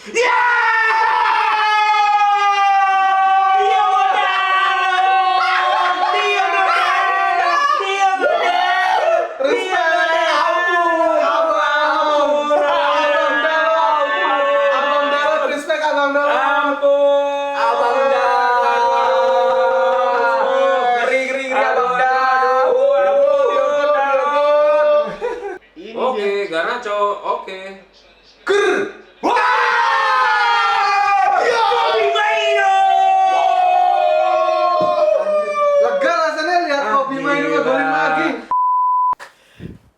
Oke, Garnacho, oke. Lega rasanya lihat Kopi Maino ngegolin lagi.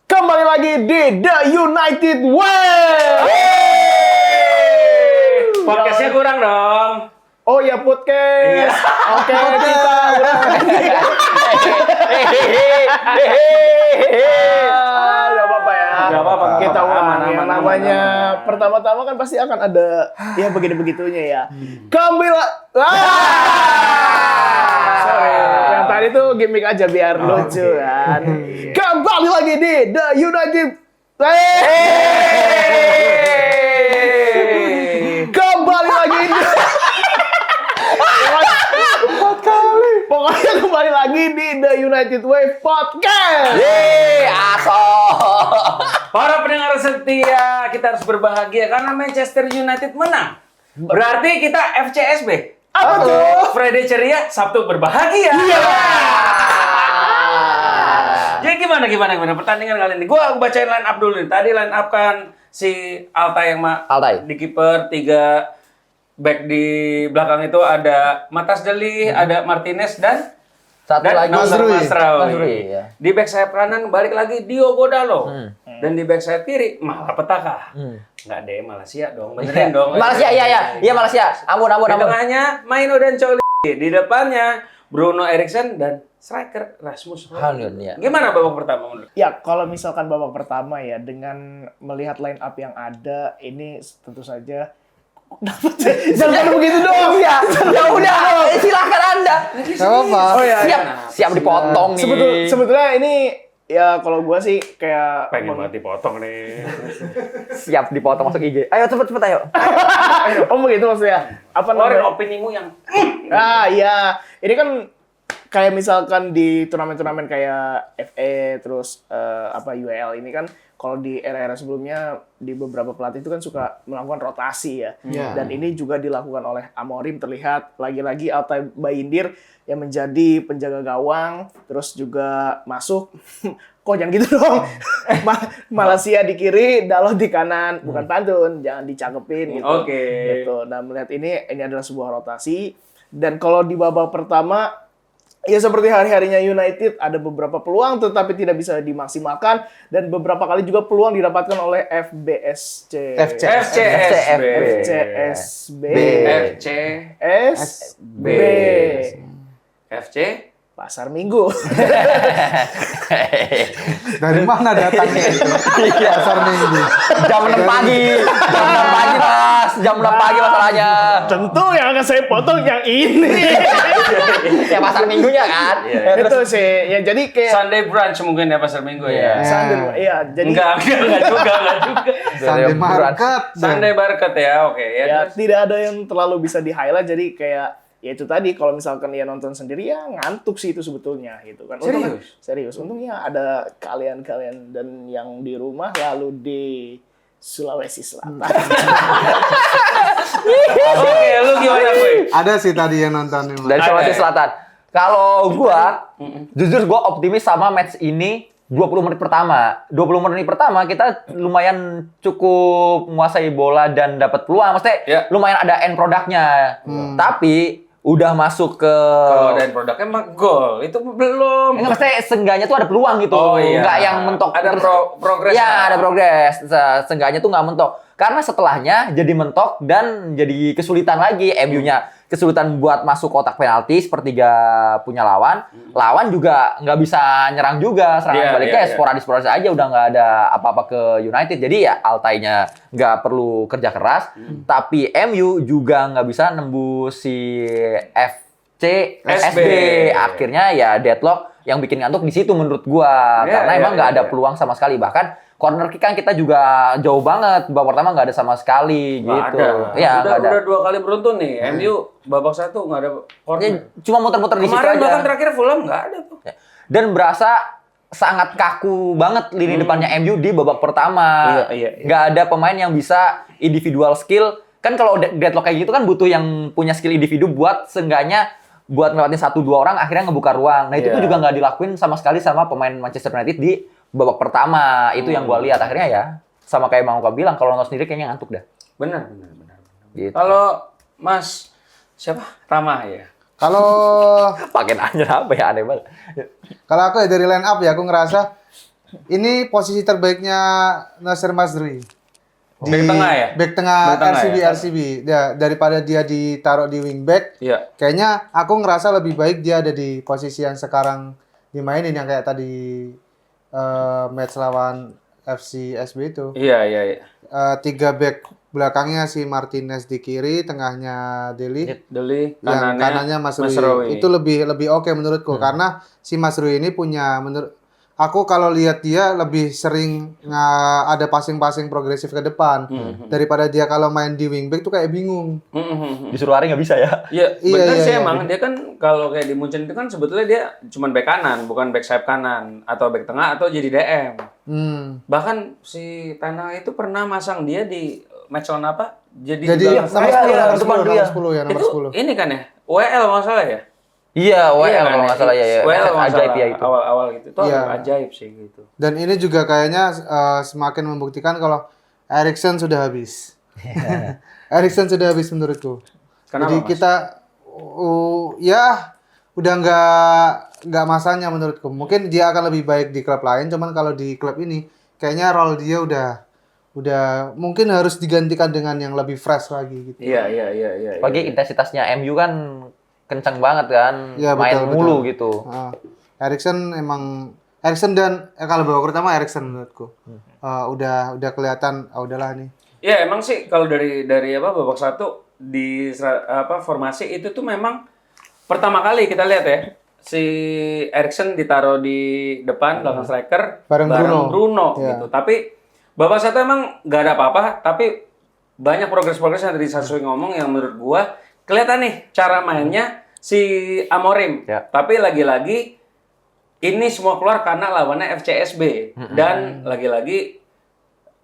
Kembali lagi di The United Way. Podcastnya kurang dong. Oh ya podcast. Oke, kita Gak apa-apa ya. Gak apa-apa. Kita ulang Aman, yang aman, namanya aman. pertama-tama kan pasti akan ada ya begini-begitunya ya. Kembali Sorry, yang tadi tuh gimmick aja biar lucu kan. Kembali lagi di The United Kembali lagi di Pokoknya kembali lagi di The United Way Podcast. Para pendengar setia, kita harus berbahagia karena Manchester United menang. Berarti kita FCSB. Apa tuh? Friday ceria, Sabtu berbahagia. Iya. Jadi gimana pertandingan kali ini? Gua bacain line up dulu nih. Tadi line up kan si Altay yang Altay. di kiper, 3 back di belakang itu ada Matas Deli, ada Martinez dan Satu lagi Mazraoui. ya. Di back sayap kanan balik lagi Diogo Dalot. Dan di back sayap kiri Malapetaka. Enggak deh, Malaysia dong. Benerin dong. Malaysia, iya Malaysia. Ampun. Di tengahnya Maino dan Choli. Di depannya Bruno Eriksen dan striker Rasmus Hojlund, ya. Gimana babak pertama menurut? Ya, kalau misalkan babak pertama ya dengan melihat line up yang ada ini tentu saja jangan begitu dong ya. Ya udah, silakan Anda. Gak apa-apa. Oh ya. Siap dipotong nih. Sebetulnya ini ya kalau gua sih kayak Pengen banget dipotong nih. Siap dipotong masuk IG. Ayo cepet ayo. Oh begitu maksudnya. Apa Keluarin namanya? opinimu yang Ah iya, ini kan kayak misalkan di turnamen-turnamen kayak FA terus UEL ini kan kalau di era-era sebelumnya di beberapa pelatih itu kan suka melakukan rotasi ya. Dan ini juga dilakukan oleh Amorim, terlihat lagi-lagi Altay Bayindir yang menjadi penjaga gawang terus juga masuk kok jangan gitu dong. Malaysia di kiri, Dalot di kanan, bukan pantun, jangan dicakepin gitu. Oke. Gitu. Nah, melihat ini adalah sebuah rotasi. Dan kalau di babak pertama, ya seperti hari-harinya United, ada beberapa peluang tetapi tidak bisa dimaksimalkan. Dan beberapa kali juga peluang didapatkan oleh FCSB. FC Pasar Minggu. Dari mana datangnya itu? Pasar Minggu. Jam 6 pagi. Mas. Jam 6 pagi masalahnya. Tentu yang akan saya potong yang ini. Ya pasar minggunya kan. Itu sih. Ya jadi kayak Sunday brunch mungkin ya pasar Minggu ya. Sunday, iya, jadi Enggak juga. Sunday market. Sunday market ya, oke ya. ya Terus? tidak ada yang terlalu bisa di-highlight, jadi kayak ya itu tadi kalau misalkan ya nonton sendiri ya ngantuk sih itu sebetulnya gitu kan. Serius. Untungnya ada kalian-kalian dan yang di rumah lalu di Sulawesi Selatan. Oke, lu gimana, Boy? Ada sih tadi yang nonton. Dari Sulawesi Selatan. Kalau gua, jujur gua optimis sama match ini 20 menit pertama. 20 menit pertama kita lumayan cukup menguasai bola dan dapat peluang. Maksudnya lumayan ada end produknya. Tapi udah masuk ke Kalau ada produknya mah gol. Itu belum. Enggak, maksudnya seenggaknya tuh ada peluang gitu. Oh, iya. Enggak yang mentok. Ada progres. Ya, ada progres. Seenggaknya tuh nggak mentok. Karena setelahnya jadi mentok dan jadi kesulitan lagi MU-nya. Kesulitan buat masuk kotak penalti sepertiga punya lawan. Lawan juga nggak bisa nyerang juga. Serangan baliknya sporadis aja, udah nggak ada apa-apa ke United. Jadi ya Altay-nya nggak perlu kerja keras. Tapi MU juga nggak bisa nembus si FCSB. Akhirnya ya deadlock yang bikin ngantuk di situ menurut gua. Karena emang nggak ada peluang sama sekali. Bahkan Corner kick kan kita juga jauh banget. Babak pertama nggak ada sama sekali Nggak gitu. ada. Iya, nggak ada. Udah 2 kali beruntun nih. MU babak 1 nggak ada Ya, corner. cuma muter-muter di situ Kemarin aja. bahkan terakhir Fulham nggak ada tuh. Dan berasa sangat kaku banget lini depannya MU di babak pertama. Iya. Nggak ada pemain yang bisa individual skill. Kan kalau deadlock kayak gitu kan butuh yang punya skill individu buat seenggaknya buat ngelewatin 1-2 orang akhirnya ngebuka ruang. Nah itu tuh Iya. juga nggak dilakuin sama sekali sama pemain Manchester United di babak pertama. Itu yang gue lihat akhirnya ya. Sama kayak Bang Uka bilang kalau nonton sendiri kayaknya ngantuk dah. Benar. Gitu. Kalau Mas siapa? Rama ya. Kalau Pakai nanya apa ya aneh banget. kalau aku ya dari line up ya aku ngerasa ini posisi terbaiknya Nasser Mazrui. Back tengah ya? Back tengah Back tengah RCB ya? RCB. Ya, daripada dia ditaruh di wingback, Iya. kayaknya aku ngerasa lebih baik dia ada di posisi yang sekarang dimainin yang kayak tadi match lawan FC SB itu. Iya. 3 back belakangnya si Martinez di kiri, tengahnya Deli. Deli Yang kanannya Mas Rui. Rui. Itu lebih oke menurutku karena si Mas Rui ini punya aku kalau lihat dia lebih sering ada passing-passing progresif ke depan daripada dia kalau main di wingback tuh kayak bingung. Disuruh lari nggak bisa ya. Iya, Iya, benar iya, sih iya. emang. Dia kan kalau kayak di Munchen itu kan sebetulnya dia cuma back kanan, bukan back sayap kanan atau back tengah atau jadi DM. Bahkan si Tanah itu pernah masang dia di match lawan apa? Jadi Jadi juga nomor 10, depan nomor dia. 10 ya, nomor itu 10. ini kan ya, WL masalah ya? Iya, WL Iya kan kalau ya? nggak salah ya. WL kalau nggak Ajaib salah, ya itu. awal-awal gitu. Itu Iya. ajaib sih gitu. Dan ini juga kayaknya semakin membuktikan kalau Eriksen sudah habis. Eriksen sudah habis menurutku. Kenapa, Jadi Mas? kita ya udah nggak masanya menurutku. Mungkin dia akan lebih baik di klub lain, cuman kalau di klub ini kayaknya role dia udah mungkin harus digantikan dengan yang lebih fresh lagi gitu. Iya. Apalagi intensitasnya MU kan kencang banget kan, Iya, main betul, mulu betul. gitu. Eriksen dan kalau babak pertama Eriksen menurutku. Udah kelihatan udahlah nih. Ya emang sih kalau dari babak 1 di formasi itu tuh memang pertama kali kita lihat ya si Eriksen ditaruh di depan belakang striker Bareng Bruno. Iya. gitu. Tapi babak 1 emang nggak ada apa-apa, tapi banyak progres yang tadi Sasui ngomong yang menurut gua kelihatan nih cara mainnya si Amorim. Ya. Tapi lagi-lagi ini semua keluar karena lawannya FCSB dan lagi-lagi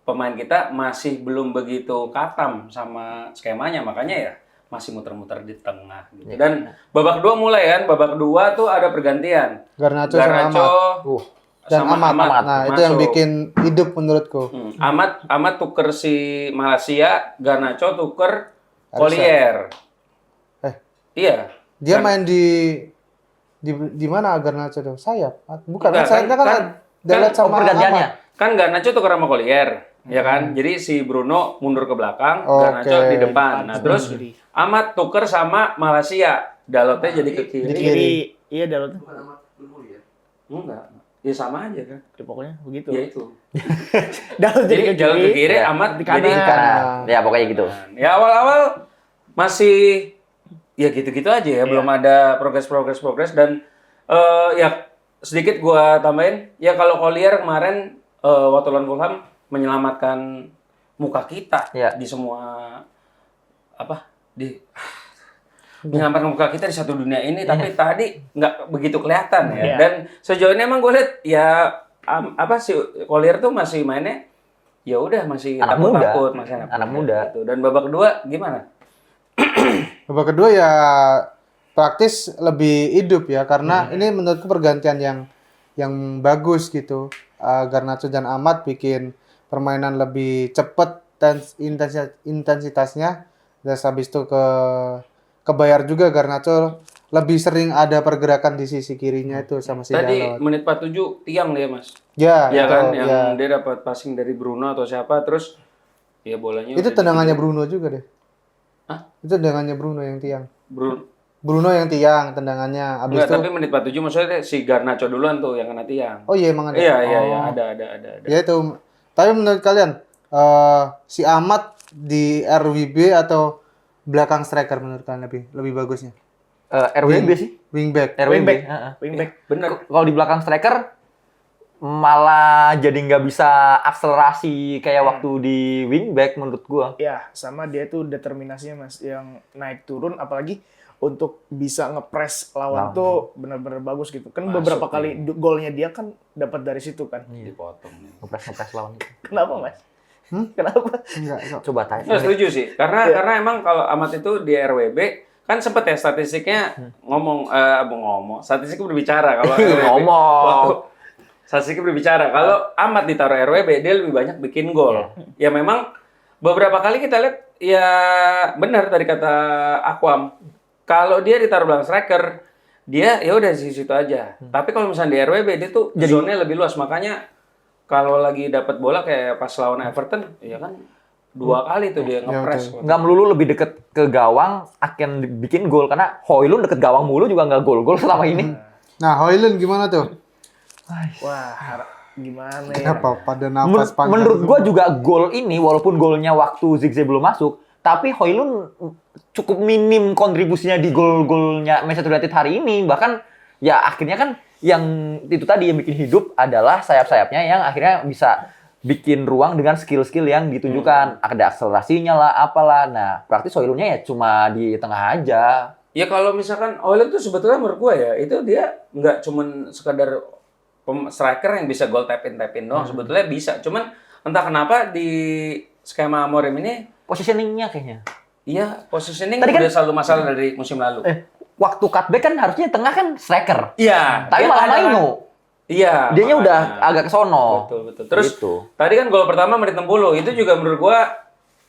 pemain kita masih belum begitu katam sama skemanya, makanya ya masih muter-muter di tengah gitu. Dan babak 2 mulai kan, babak 2 tuh ada pergantian. Garnacho sama Ahmad. Dan sama Ahmad. Nah, itu yang masuk. bikin hidup menurutku. Ahmad tuker si Malaysia, Garnacho tuker Collier. Iya. Dia main di mana Garnacho tuh? Sayap? Bukan, Enggak, sayapnya kan Dalat sama pergantiannya. Ahmad. Kan Garnacho tuker sama Collier, ya kan? Jadi si Bruno mundur ke belakang, Garnacho Oke. di depan. Nah, terus Ahmad tuker sama Malaysia. Dalotnya jadi ke kiri. Di kiri. Iya, Dalot. Enggak. Ya sama aja kan. Ya, pokoknya begitu. Ya itu. Dalot jadi ke Dalot ke kiri. kiri, Ya. Ahmad Di jadi kanan. Nah, ya pokoknya gitu. Ya awal-awal masih ya gitu-gitu aja ya, belum ada progres dan ya sedikit gua tambahin, ya kalau Collier kemarin waktu lawan Fulham menyelamatkan muka kita Ya. di semua menyelamatkan muka kita di satu dunia ini, tapi tadi nggak begitu kelihatan ya. Iya. Dan sejauh ini emang gue lihat ya si Collier tuh masih mainnya ya udah masih Anak muda. takut-takut, masih Anak muda. gitu. Dan babak kedua gimana? Babak kedua ya praktis lebih hidup ya karena ini menurutku pergantian yang bagus gitu. Garnacho dan Ahmad bikin permainan lebih cepat dan intensitasnya. Dan habis itu kebayar juga Garnacho lebih sering ada pergerakan di sisi kirinya itu sama si Tadi Dalot. menit 47 tiang dia, Mas. Ya, Ya itu, kan, yang ya. dia dapat passing dari Bruno atau siapa, terus ya bolanya Itu udah tendangannya Bruno juga deh. Hah? Itu tendangannya Bruno yang tiang. Bruno. yang tiang tendangannya. Abis Enggak, itu tapi menit 47 maksudnya si Garnacho duluan tuh yang kena tiang. oh iya emang ada. Iya, Oh. ada. Ya itu. Tapi menurut kalian si Ahmad di RWB atau belakang striker menurut kalian lebih bagusnya? RWB sih. Wingback. RWB. Wingback. Heeh. Wingback. Bener. Kalau di belakang striker malah jadi nggak bisa akselerasi kayak waktu di wingback menurut gua. Ya, sama dia tuh determinasinya Mas yang naik turun apalagi untuk bisa ngepres lawan tuh benar-benar bagus gitu. Kan Masuk beberapa nih. kali golnya dia kan dapat dari situ kan. Dipotong nih. Ngepres lawan. Kenapa Mas? Kenapa? Enggak, kok. Coba tanya. Nggak setuju sih, Iya. karena emang kalau Amat itu di RWB kan sempet ya statistiknya ngomong statistiknya berbicara kalau RWB. Ngomong. Waktu statistiknya berbicara kalau Amat ditaruh RWB dia lebih banyak bikin gol. Ya memang beberapa kali kita lihat ya benar tadi kata Aquam. Kalau dia ditaruh belakang striker, dia ya udah di situ aja. Tapi kalau misalnya di RWB dia tuh zone-nya lebih luas, makanya kalau lagi dapat bola kayak pas lawan Everton, ya kan 2 kali tuh dia ngepres. Nggak melulu lebih deket ke gawang akan bikin gol karena Højlund deket gawang mulu juga nggak gol-gol selama ini. Nah, Højlund gimana tuh? Wah, gimana ya? Kenapa pada nafas panjang? Menurut gua juga gol ini walaupun golnya waktu Zigze belum masuk, tapi Højlund cukup minim kontribusinya di gol-golnya Manchester United hari ini. Bahkan ya akhirnya kan yang itu tadi yang bikin hidup adalah sayap-sayapnya yang akhirnya bisa bikin ruang dengan skill-skill yang ditunjukkan. Ada akselerasinya lah, apalah. Nah, praktis Højlundnya ya cuma di tengah aja. Ya kalau misalkan Højlund tuh sebetulnya menurut gua ya, itu dia nggak cuman sekadar striker yang bisa gol tap in doang, sebetulnya bisa. Cuman entah kenapa di skema Amorim ini Positioningnya kayaknya. iya positioning Tadi kan- udah selalu masalah dari musim lalu. Waktu cutback kan harusnya tengah kan striker. Iya, Tapi dia malah ada kan. Maino. Iya. Dianya udah makanya. agak ke sono. Betul. Terus Gitu. tadi kan gol pertama menit 60 itu juga menurut gua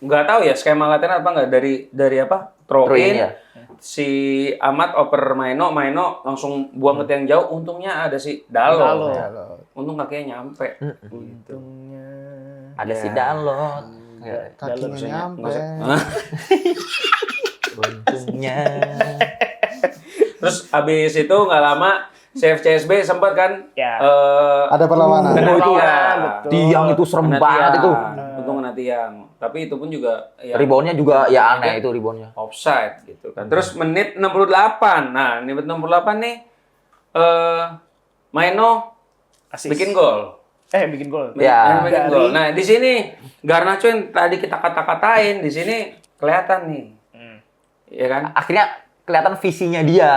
nggak tahu ya skema latihan apa nggak dari apa throw Throw in, in ya. si Amat oper Maino langsung buang ke tiang jauh, untungnya ada si Dalo. Untung kakinya nyampe. Gitu. Ada si Dalot. Ya, Kakinya nyampe. untungnya. Terus abis itu nggak lama CFCSB sempat kan Ya. Ada perlawanan. kena Perlawanan, tiang. betul. Tiang itu serem Kena banget tiang. itu. Untung kena tiang. Tapi itu pun juga ya, Reboundnya juga ya aneh itu reboundnya. offside gitu kan. Terus menit 68. Nah, menit 68 nih Maino Assist. bikin gol. Bikin gol. Ya. Bikin gol. Nah, di sini Garnacho yang tadi kita kata-katain di sini kelihatan nih. Iya kan? Akhirnya kelihatan visinya dia.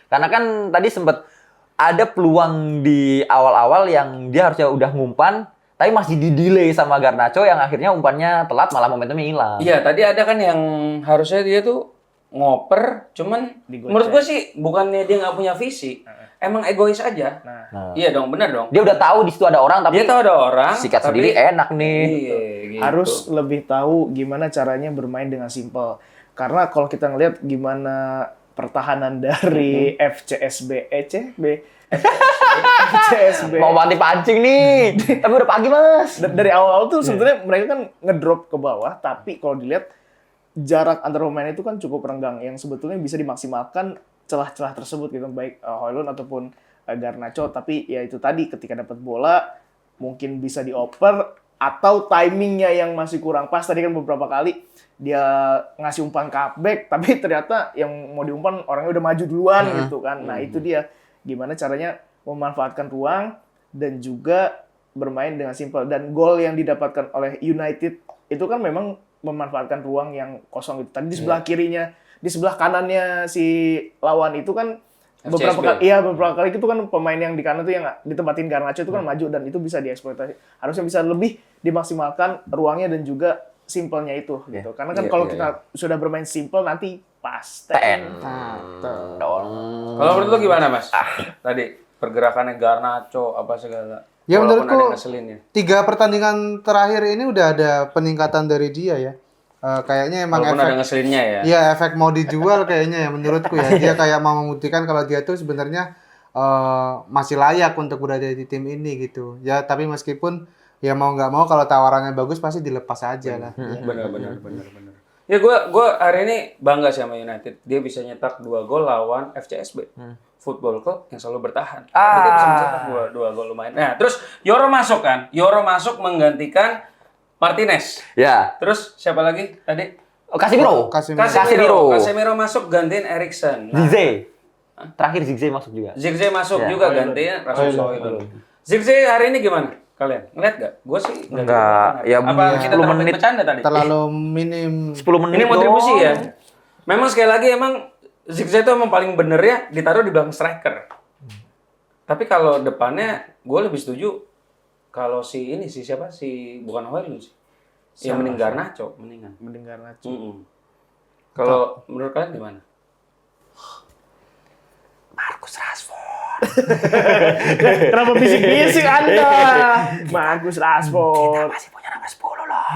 Karena kan tadi sempat ada peluang di awal-awal yang dia harusnya udah ngumpan, tapi masih di-delay sama Garnacho yang akhirnya umpannya telat malah momentumnya hilang. Iya, tadi ada kan yang harusnya dia tuh ngoper, cuman Digocek. menurut gue sih bukannya dia nggak punya visi, emang egois aja. Nah, Iya dong, benar dong. Dia udah tahu di situ ada orang tapi Dia tahu ada orang, sikat tapi sendiri enak nih. Iya, gitu. harus lebih tahu gimana caranya bermain dengan simple. Karena kalau kita ngelihat gimana pertahanan dari FCSB, FCSB. Mau mati pancing nih. Tapi udah pagi, Mas. Dari awal-awal tuh sebetulnya mereka kan ngedrop ke bawah, tapi kalau dilihat jarak antar pemain itu kan cukup renggang yang sebetulnya bisa dimaksimalkan celah-celah tersebut gitu, baik Højlund ataupun Garnacho. Tapi ya itu tadi ketika dapat bola mungkin bisa dioper atau timingnya yang masih kurang pas. Tadi kan beberapa kali dia ngasih umpan cutback tapi ternyata yang mau diumpan orangnya udah maju duluan gitu kan. Nah, itu dia gimana caranya memanfaatkan ruang dan juga bermain dengan simpel. Dan gol yang didapatkan oleh United itu kan memang memanfaatkan ruang yang kosong itu. Tadi di sebelah kirinya, di sebelah kanannya si lawan itu kan beberapa kali itu kan pemain yang di kanan tuh yang ditempatin Garnacho itu kan maju dan itu bisa dieksploitasi. Harusnya bisa lebih dimaksimalkan ruangnya dan juga simpelnya itu gitu. Karena kan kalau kita sudah bermain simpel nanti pas TN. Kalau menurut lu gimana, Mas? Tadi pergerakannya Garnacho apa segala. Ya, Walaupun menurutku ada ngeselin ya. 3 pertandingan terakhir ini udah ada peningkatan dari dia ya. Kayaknya emang Walaupun ada ngeselinnya ya. Iya, efek mau dijual kayaknya ya menurutku ya. Dia kayak mau membuktikan kalau dia tuh sebenarnya masih layak untuk berada di tim ini gitu. Ya, tapi meskipun ya mau nggak mau kalau tawarannya bagus pasti dilepas aja lah. Benar. Ya gue hari ini bangga sih sama United. Dia bisa nyetak 2 gol lawan FCSB. Football Club yang selalu bertahan. Dia bisa mencetak 2 gol lumayan. Nah, terus Yoro masuk kan? Yoro masuk menggantikan Martinez. Ya. Terus siapa lagi tadi? Oh, Casemiro. Casemiro masuk gantiin Eriksen. Nah, Zigze. Terakhir Zigze masuk juga. Zirkzee masuk Ya. juga gantiin Rasmus Højlund. Zirkzee hari ini gimana? Kalian ngeliat gak? Gue sih Enggak, ya, ya, apa 10 kita terlalu menit. bercanda tadi? Terlalu minim. 10 menit Ini kontribusi doang. ya. Memang sekali lagi emang Zirkzee itu emang paling bener ya ditaruh di belakang striker. Tapi kalau depannya gue lebih setuju kalau si siapa si bukan Højlund sih. Yang mending Garnacho mendingan. Mendengar Nacho. Kalau menurut kalian gimana? Marcus Rashford. Kenapa bisik-bisik Anda? Marcus Rashford. Masih punya nomor 10 loh.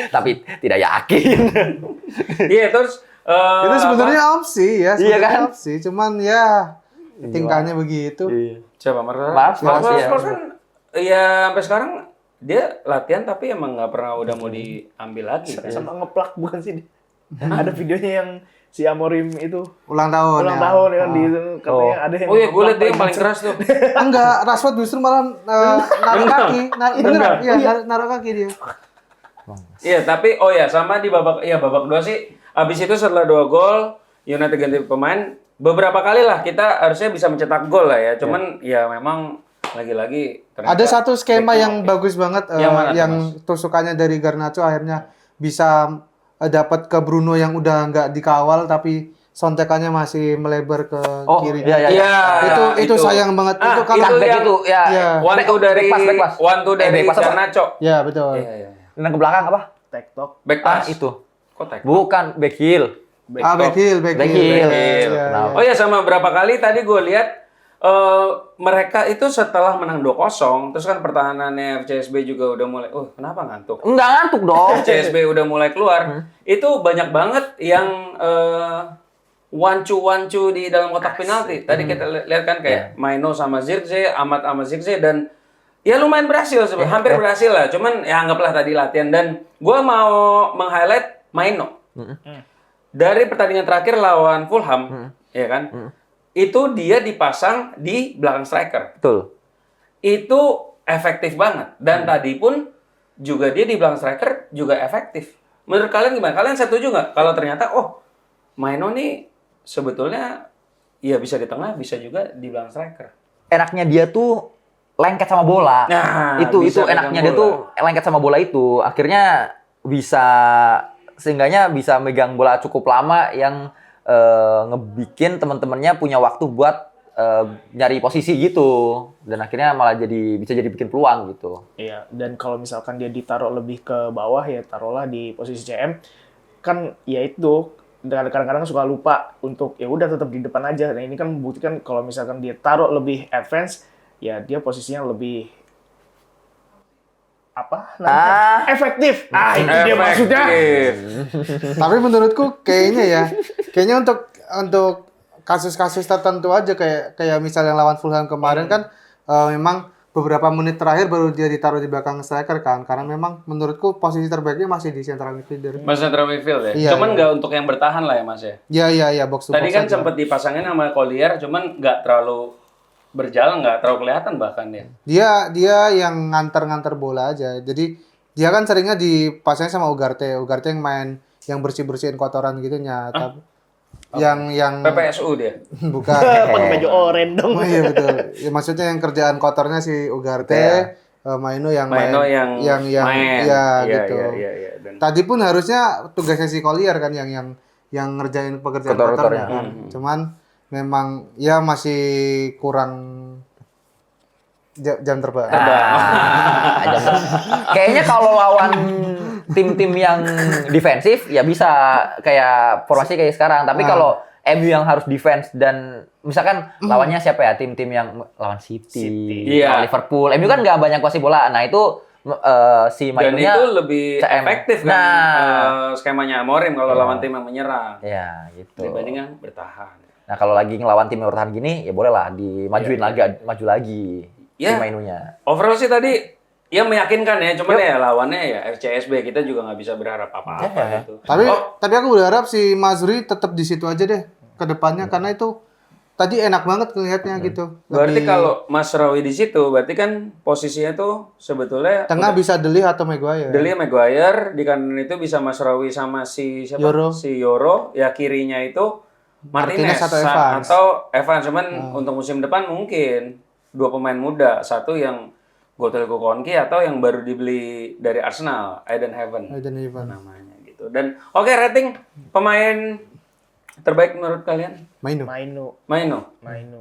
Tapi tidak yakin. Iya terus Itu sebenarnya opsi ya, Iya sebenarnya kan? opsi. Cuman ya tingkahnya begitu. siapa Marcus Rashford, iya. kan ya sampai sekarang dia latihan tapi emang nggak pernah udah mau diambil lagi kan. Sama ngeplak bukan sih? Ada videonya yang si Amorim itu Ulang tahun. ulang ya. tahun ya kan di itu katanya ada yang Oh iya gue liat dia ngeplak yang paling keras tuh. Enggak, Rashford justru malah naruh kaki. Beneran, iya naruh kaki dia. Iya tapi sama di babak kedua sih abis itu setelah 2 gol United ganti pemain beberapa kali lah kita harusnya bisa mencetak gol lah ya. Cuman ya memang lagi-lagi ternyata Ada satu skema backnya yang oke. bagus banget Yang mana tuh, yang Mas? tusukannya dari Garnacho akhirnya bisa dapat ke Bruno yang udah nggak dikawal tapi sontekannya masih melebar ke Oh, kiri. iya. Itu sayang banget. Itu kalau itu Back yang itu ya. Iya. one two dari back pass. one two dari back pass apa? Garnacho. ya betul. Iya. Dan ke belakang apa? TikTok. Back pass. Itu. Kok tek? Bukan back heel. Back heel. Back heel. Iya, Kenapa? Oh ya sama berapa kali tadi gue lihat mereka itu setelah menang 2-0 terus kan pertahanannya FCSB juga udah mulai kenapa ngantuk? Enggak ngantuk dong. FCSB udah mulai keluar. Itu banyak banget yang wancu di dalam kotak penalti. Tadi kita lihat kan kayak Maino sama Zirkzee, Ahmad sama Zirkzee dan ya lumayan berhasil sebenarnya, hampir berhasil lah. Cuman ya anggaplah tadi latihan dan gua mau meng-highlight Maino. Dari pertandingan terakhir lawan Fulham, ya kan? Itu dia dipasang di belakang striker. Betul. Itu efektif banget. Dan tadi pun juga dia di belakang striker juga efektif. Menurut kalian gimana? Kalian setuju nggak kalau ternyata Maino nih sebetulnya ya bisa di tengah, bisa juga di belakang striker. Enaknya dia tuh lengket sama bola. Nah, itu bisa enaknya pegang dia tuh bola. lengket sama bola itu. Akhirnya seenggaknya bisa megang bola cukup lama yang ngebikin teman-temannya punya waktu buat nyari posisi gitu. Dan akhirnya malah bisa jadi bikin peluang gitu. Iya, dan kalau misalkan dia ditaruh lebih ke bawah ya taruhlah di posisi CM kan ya itu kadang-kadang suka lupa untuk ya udah tetap di depan aja. Nah, ini kan membuktikan kalau misalkan dia taruh lebih advance ya dia posisinya lebih efektif. Itu dia maksudnya. Tapi menurutku kayaknya untuk kasus-kasus tertentu aja kayak misalnya yang lawan Fulham kemarin kan memang beberapa menit terakhir baru dia ditaruh di belakang striker kan karena memang menurutku posisi terbaiknya masih di central midfielder. Mas central midfield ya? Iya, Cuman iya. nggak untuk yang bertahan lah ya Mas ya? Iya box to Tadi box kan aja. sempat dipasangin sama Collier, cuman nggak terlalu berjalan, nggak terlalu kelihatan bahkan ya. Dia yang nganter-nganter bola aja. Jadi dia kan seringnya dipasangin sama Ugarte yang main yang bersih-bersihin kotoran gitu tapi yang PPSU dia. bukan. Pakai baju oranye dong. Oh iya betul. Ya, maksudnya yang kerjaan kotornya si Ugarte, Maino yang Maino main, yang main. ya Iya, gitu. Iya. Dan Tadi pun harusnya tugasnya si Collier kan yang ngerjain pekerjaan kotornya kan. Cuman memang ya masih kurang jam terbang. Kayaknya kalau lawan tim-tim yang defensif ya bisa kayak formasi kayak sekarang. Tapi kalau MU yang harus defense dan misalkan lawannya siapa ya tim-tim yang lawan City, Iya. lawan Liverpool, MU kan nggak banyak kuasai bola. Nah itu si dan mainnya itu lebih CM. efektif kan skemanya Amorim kalau lawan tim yang menyerang ya gitu. dibandingkan bertahan. Nah kalau lagi ngelawan tim yang bertahan gini ya boleh lah dimajuin maju lagi Ya. si mainunya. Overall sih tadi ya meyakinkan ya, cuman ya lawannya ya FCSB, kita juga nggak bisa berharap apa-apa gitu. Tapi aku berharap si Mazrui tetap di situ aja deh ke depannya karena itu tadi enak banget ngelihatnya gitu. Berarti kalau Mas Rawi di situ, berarti kan posisinya tuh sebetulnya tengah bisa Deli atau Maguire. Deli Maguire, di kanan itu bisa Mas Rawi sama si siapa? Yoro. Si Yoro, ya kirinya itu Martinez Martinez atau Evans. Cuman untuk musim depan mungkin dua pemain muda, satu yang Gotelko Konki atau yang baru dibeli dari Arsenal, Eden Heaven namanya gitu. Dan oke, rating pemain terbaik menurut kalian? Maino. Maino.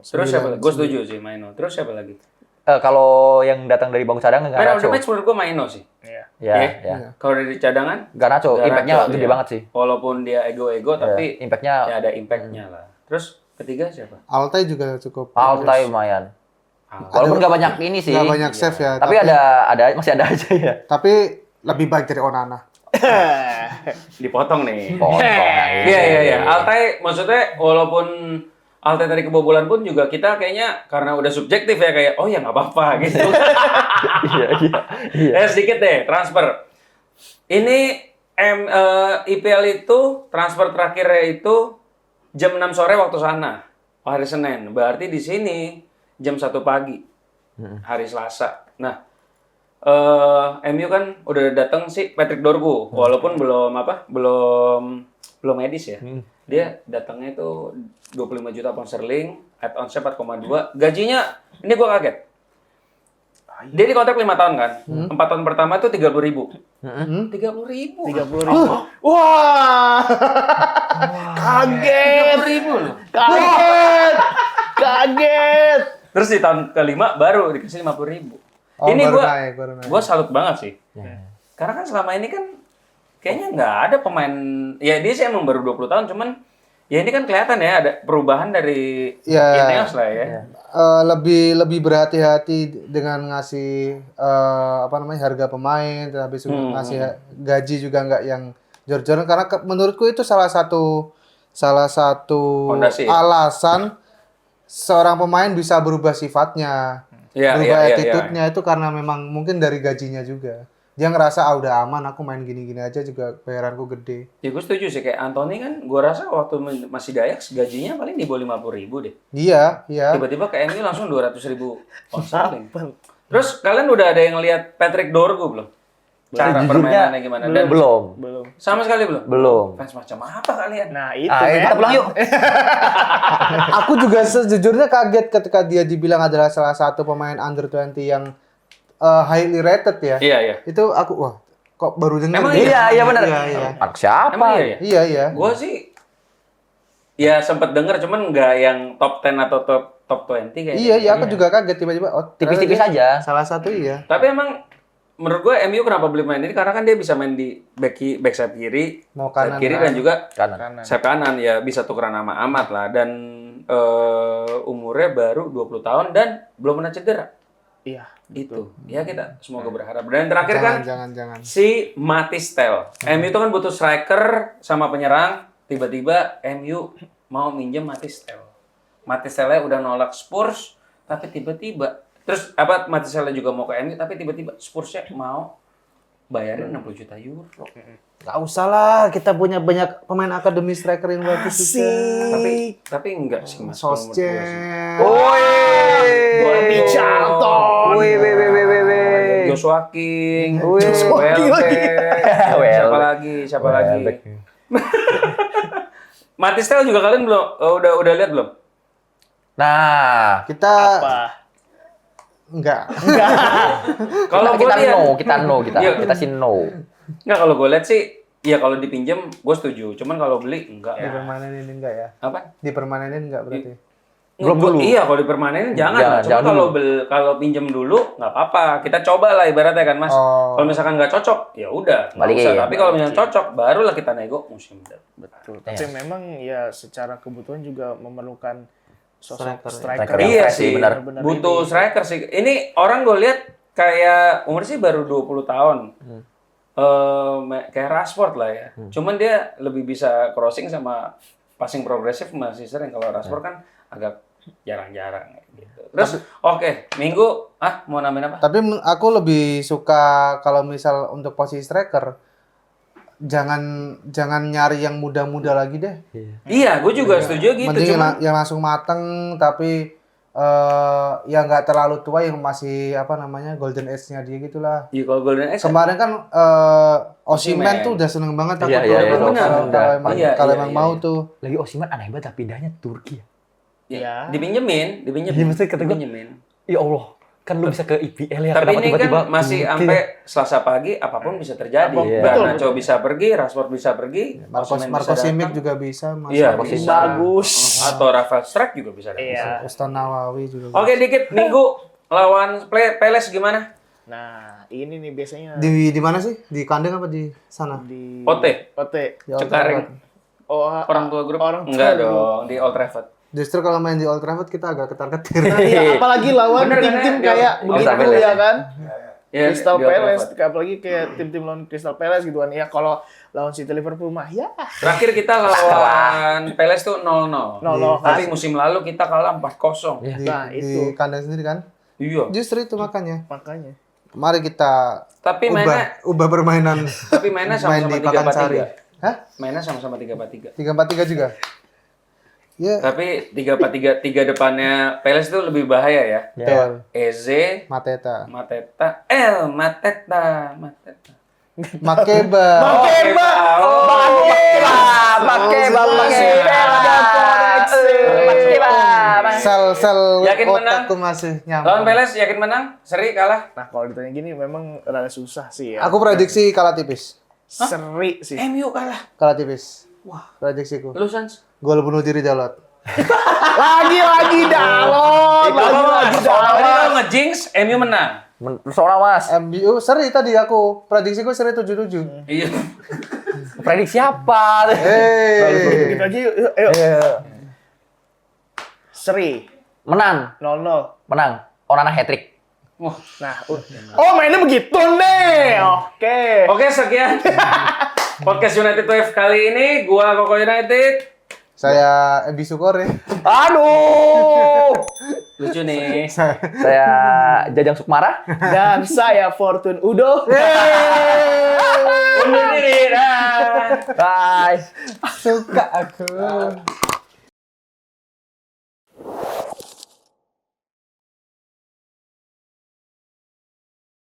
Terus siapa lagi? Gue setuju sih Maino. Terus siapa lagi? Kalau yang datang dari bangku cadangan Man of the Garnacho. match menurut gue Maino sih. Iya. Ya, Oke. ya. Kalau dari cadangan, Garnacho, impact-nya gede iya. banget sih. Walaupun dia ego-ego, tapi Impact-nya ya ada impact-nya lah. Terus ketiga siapa? Altai juga cukup. Altai lumayan. Walaupun nggak banyak ini sih. Nggak banyak save ya. Tapi masih ada aja ya. Tapi lebih baik dari Onana. Dipotong nih. Potong. Iya. Altai maksudnya walaupun Altai tadi kebobolan pun juga kita kayaknya karena udah subjektif ya kayak oh ya nggak apa-apa gitu. Iya. Sedikit deh transfer. Ini IPL itu transfer terakhirnya itu jam 6 sore waktu sana hari Senin. Berarti di sini jam 1 pagi hari Selasa. Nah, MU kan udah datang si Patrick Dorgu, walaupun belum medis ya. Dia datangnya itu 25 juta pound sterling, add-on-nya 4,2. Gajinya ini gua kaget. Dia dikontrak 5 tahun kan. 4 tahun pertama itu 30.000. 30.000. 30.000. Wah. Kaget. 30.000 loh. Kaget. Terus di tahun kelima baru dikasih 50.000. Oh, Ini baru gua naik. gua salut banget sih. Karena kan selama ini kan kayaknya nggak ada pemain, ya dia sih emang baru 20 tahun, cuman ya ini kan kelihatan ya ada perubahan dari Ya. Ineos lah ya. Lebih berhati-hati dengan ngasih harga pemain, tapi ngasih gaji juga nggak yang jor-joran karena menurutku itu salah satu Fondasi. alasan seorang pemain bisa berubah sifatnya, Iya, berubah iya, iya, attitude-nya itu karena memang mungkin dari gajinya juga. Dia ngerasa udah aman, aku main gini-gini aja juga bayaranku gede. Ya gue setuju sih, kayak Anthony kan gue rasa waktu masih di Ajax gajinya paling di bawah 50.000 deh. Iya. Tiba-tiba ke MU langsung 200.000 pound sterling. Terus kalian udah ada yang lihat Patrick Dorgu belum? Cara Sejujurnya, permainannya gimana? Dan Belum. sama sekali belum? Belum. Fans macam apa kalian? Nah, itu Kita pulang yuk. Aku juga sejujurnya kaget ketika dia dibilang adalah salah satu pemain under 20 yang highly rated ya. Iya. Itu aku wah kok baru dengar. Emang ya? Iya benar. Iya. Anak siapa? Emang iya ya? Iya. Gue sih ya sempet denger cuman nggak yang top 10 atau top 20 kayaknya. Iya, aku juga kaget tiba-tiba. Oh, Tipis-tipis ternyata dia aja. Salah satu iya. Tapi emang menurut gue MU kenapa beli pemain ini karena kan dia bisa main di back sayap kiri, Mau sayap kanan, kiri kan? dan juga Kanan. sayap kanan ya bisa tukeran sama Amat lah dan umurnya baru 20 tahun dan belum pernah cedera. Iya. Itu. Ya kita semoga berharap. Dan terakhir kan Jangan. si Matistel. MU itu kan butuh striker sama penyerang, tiba-tiba MU mau minjem Matistel. Matistelnya udah nolak Spurs, tapi tiba-tiba terus Matistelnya juga mau ke MU, tapi tiba-tiba Spursnya mau bayarin 60 juta euro. Gak usah lah, kita punya banyak pemain akademi striker yang bagus juga. Tapi enggak sih Mas. kalau menurut gue sih. Solskjaer. Bobby Charlton. Joshua King. Joshua King lagi. Siapa lagi? Matistel juga kalian belum udah lihat belum? Nah, Kita Apa? enggak. Kalau gue lihat kita sih no. Enggak, kalau gue lihat sih, ya kalau dipinjem gue setuju. Cuman kalau beli enggak ya. Dipermanenin enggak ya? Apa? Dipermanenin enggak berarti? Belum dulu. Iya, kalau dipermanenin jangan lah. Cuma jangan kalau kalau pinjem dulu nggak apa-apa. Kita coba lah ibaratnya kan Mas. Oh. Kalau misalkan nggak cocok, ya udah. nggak Balikin. usah. Tapi kalau misalkan cocok, barulah kita nego musim depan. Betul. Tapi memang ya secara kebutuhan juga mememerlukan sosok Striker. striker. Iya Yang sih, benar. butuh striker sih. Ini orang gue lihat kayak umur sih baru 20 tahun. Kayak Rashford lah ya. Cuman dia lebih bisa crossing sama passing progresif masih sering. Kalau Rashford kan agak jarang-jarang gitu. Terus oke, Minggu mau nambahin apa? Tapi aku lebih suka kalau misal untuk posisi striker jangan nyari yang muda-muda lagi deh. Iya, gue juga setuju gitu. Mending Cuman yang langsung mateng tapi yang nggak terlalu tua yang masih golden age-nya dia gitulah. iya kalau Golden Age Kemarin kan Osimhen tuh udah seneng banget aku Iya, tuh iya, kalau benar. kalau Iya, emang iya, mau iya. tuh. Lagi Osimhen aneh banget pindahnya Turki ya. dipinjemin, Iya, maksudnya kata gue- dipinjemin. Ya Allah, kan lu bisa ke IPL ya. Tapi kenapa ini tiba-tiba kan masih gitu ya? sampai Selasa pagi, apapun bisa terjadi. Iya. Garnacho bisa pergi, Rashford bisa pergi, Osimhen Marco bisa Simic datang. juga bisa, Mas. Iya, Marco bisa. Bagus. Atau Rafael Struijk juga bisa datang. Iya. Uston Nawawi juga. Oke, dikit Minggu lawan Peles gimana? Nah, ini nih biasanya Di mana sih? Di kandang apa di sana? di OT. OT. Di Old Cengkareng. Trafford. Oh, Orang tua grup? Orang tua Enggak grup. dong, di Old Trafford. Justru kalau main di Old Trafford kita agak ketar-ketir. Iya, apalagi lawan Bener kan, tim-tim ya? kayak Di begitu Crystal ya kan. Ya, Crystal di Old Palace, Trafford. apalagi kayak tim-tim lawan Crystal Palace gitu kan. Ya kalau lawan City Liverpool mah ya Terakhir kita lawan Peles tuh 0-0. 0-0. Tapi musim lalu kita kalah 4-0. di, Nah, di itu. kandang sendiri kan? Iya. Justru itu makanya. makanya. Mari kita Tapi mainnya ubah permainan. mainnya main sama-sama di Pakansari. 3-4-3. Hah? Mainnya sama-sama 3-4-3. 3-4-3 juga. Ya, Tapi 3-4-3 tiga depannya Peles itu lebih bahaya ya. betul. Eze, Mateta. Mateta. Makeba. Makeba. Sel Yakin menang? otakku masih Lawan nyambung. Peles yakin menang? Seri kalah? Nah, kalau ditanya gini memang rada susah sih ya. Aku prediksi kalah tipis. Seri sih. MU kalah. Kalah tipis. Wah. Prediksiku. Lu Sans? Gol bunuh diri Dalot. Lagi Dalot. Lagi Tadi Dalot. kalau nge-jinx, MU menang. Persoalan Mas. MU seri tadi aku. Prediksiku seri 7-7. Iya. Prediksi apa? Hei. Gitu aja yuk. Ayo. Seri Menang, 0-0. menang. Onana hat-trick. Wah. Nah, oh mainnya begitu nih. Oke. Oke, sekian podcast United Wave kali ini. Gua Koko United. Saya Ebi Sukore. Aduh. Lucu nih. Saya Jajang Sukmara. Dan saya Fortune Udo. Undur diri. Dah. Bye. Suka aku.